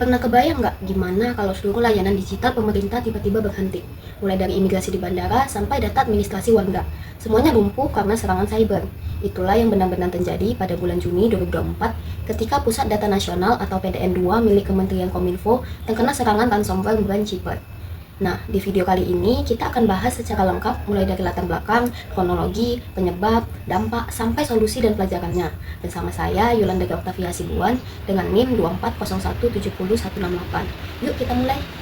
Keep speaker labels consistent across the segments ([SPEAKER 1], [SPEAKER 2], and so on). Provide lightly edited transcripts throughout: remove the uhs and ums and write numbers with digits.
[SPEAKER 1] Pernah kebayang nggak gimana kalau seluruh layanan digital pemerintah tiba-tiba berhenti? Mulai dari imigrasi di bandara sampai data administrasi warga. Semuanya lumpuh karena serangan cyber. Itulah yang benar-benar terjadi pada bulan Juni 2024 ketika Pusat Data Nasional atau PDN2 milik Kementerian Kominfo terkena serangan ransomware Brandkeeper. Nah, di video kali ini kita akan bahas secara lengkap mulai dari latar belakang, kronologi, penyebab, dampak, sampai solusi dan pelajarannya. Bersama saya, Yolanda Octavia Sibuan, dengan NIM 240170168. Yuk kita mulai!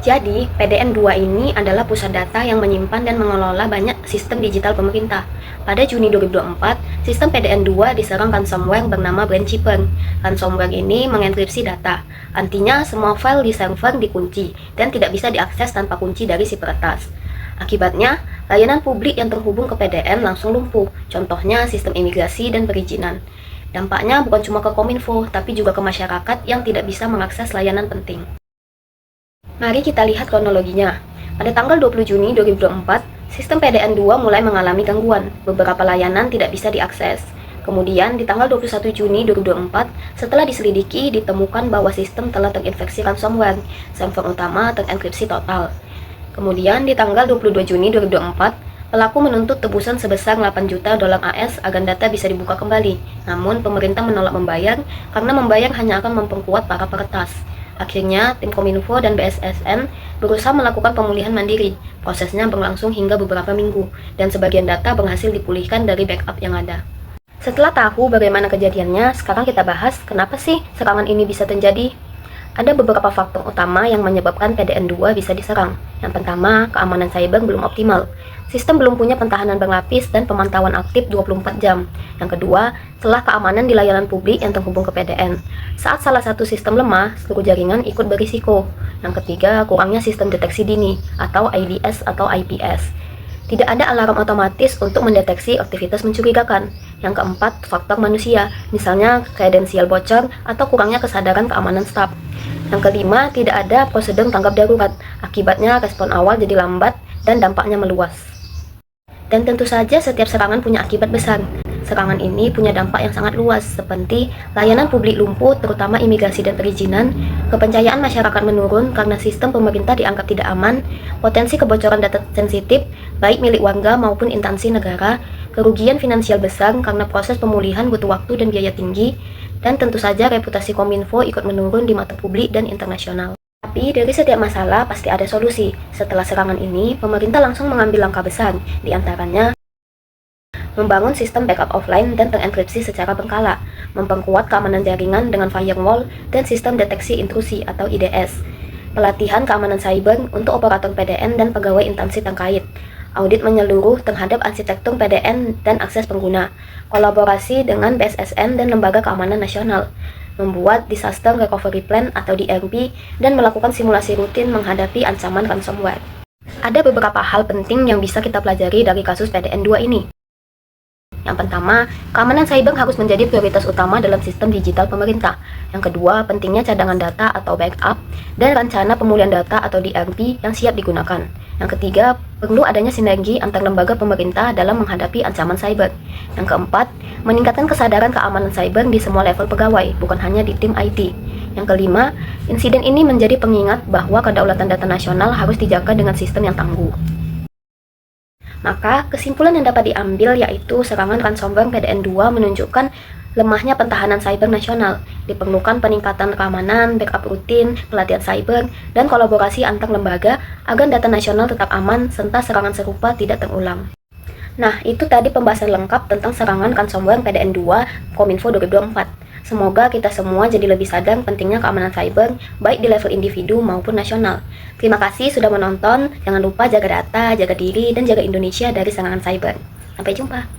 [SPEAKER 1] Jadi, PDN2 ini adalah pusat data yang menyimpan dan mengelola banyak sistem digital pemerintah. Pada Juni 2024, sistem PDN2 diserang ransomware bernama Brandkeeper. Ransomware ini mengenkripsi data. Artinya, semua file di server dikunci dan tidak bisa diakses tanpa kunci dari si peretas. Akibatnya, layanan publik yang terhubung ke PDN langsung lumpuh. Contohnya, sistem imigrasi dan perizinan. Dampaknya bukan cuma ke Kominfo, tapi juga ke masyarakat yang tidak bisa mengakses layanan penting. Mari kita lihat kronologinya. Pada tanggal 20 Juni 2024, sistem PDN2 mulai mengalami gangguan. Beberapa layanan tidak bisa diakses. Kemudian, di tanggal 21 Juni 2024, setelah diselidiki, ditemukan bahwa sistem telah terinfeksi ransomware. Server utama terenkripsi total. Kemudian, di tanggal 22 Juni 2024, pelaku menuntut tebusan sebesar 8 juta dolar AS agar data bisa dibuka kembali. Namun, pemerintah menolak membayar karena membayar hanya akan memperkuat para peretas. Akhirnya, tim Kominfo dan BSSN berusaha melakukan pemulihan mandiri. Prosesnya berlangsung hingga beberapa minggu, dan sebagian data berhasil dipulihkan dari backup yang ada. Setelah tahu bagaimana kejadiannya, sekarang kita bahas kenapa sih serangan ini bisa terjadi. Ada beberapa faktor utama yang menyebabkan PDN2 bisa diserang. Yang pertama, keamanan cyber belum optimal. Sistem belum punya pertahanan berlapis dan pemantauan aktif 24 jam. Yang kedua, celah keamanan di layanan publik yang terhubung ke PDN. Saat salah satu sistem lemah, seluruh jaringan ikut berisiko. Yang ketiga, kurangnya sistem deteksi dini atau IDS atau IPS. Tidak ada alarm otomatis untuk mendeteksi aktivitas mencurigakan. Yang keempat, faktor manusia, misalnya kredensial bocor atau kurangnya kesadaran keamanan staf. Yang kelima, tidak ada prosedur tanggap darurat. Akibatnya, respon awal jadi lambat dan dampaknya meluas. Dan tentu saja setiap serangan punya akibat besar. Serangan ini punya dampak yang sangat luas, seperti layanan publik lumpuh, terutama imigrasi dan perizinan, kepercayaan masyarakat menurun karena sistem pemerintah dianggap tidak aman, potensi kebocoran data sensitif, baik milik warga maupun instansi negara, kerugian finansial besar karena proses pemulihan butuh waktu dan biaya tinggi, dan tentu saja reputasi Kominfo ikut menurun di mata publik dan internasional. Tapi dari setiap masalah pasti ada solusi. Setelah serangan ini, pemerintah langsung mengambil langkah besar, di antaranya membangun sistem backup offline dan terenkripsi secara berkala, memperkuat keamanan jaringan dengan firewall dan sistem deteksi intrusi atau IDS, pelatihan keamanan cyber untuk operator PDN dan pegawai instansi terkait, audit menyeluruh terhadap arsitektur PDN dan akses pengguna, kolaborasi dengan BSSN dan Lembaga Keamanan Nasional, membuat Disaster Recovery Plan atau DRP, dan melakukan simulasi rutin menghadapi ancaman ransomware. Ada beberapa hal penting yang bisa kita pelajari dari kasus PDN2 ini. Yang pertama, keamanan cyber harus menjadi prioritas utama dalam sistem digital pemerintah. Yang kedua, pentingnya cadangan data atau backup dan rencana pemulihan data atau DRP yang siap digunakan. Yang ketiga, perlu adanya sinergi antar lembaga pemerintah dalam menghadapi ancaman cyber. Yang keempat, meningkatkan kesadaran keamanan cyber di semua level pegawai, bukan hanya di tim IT. Yang kelima, insiden ini menjadi pengingat bahwa kedaulatan data nasional harus dijaga dengan sistem yang tangguh. Maka, kesimpulan yang dapat diambil yaitu serangan ransomware PDN2 menunjukkan lemahnya pertahanan cyber nasional. Diperlukan peningkatan keamanan, backup rutin, pelatihan cyber, dan kolaborasi antar lembaga agar data nasional tetap aman serta serangan serupa tidak terulang. Nah, itu tadi pembahasan lengkap tentang serangan ransomware PDN2 Kominfo 2024. Semoga kita semua jadi lebih sadar pentingnya keamanan cyber, baik di level individu maupun nasional. Terima kasih sudah menonton, jangan lupa jaga data, jaga diri, dan jaga Indonesia dari serangan cyber. Sampai jumpa!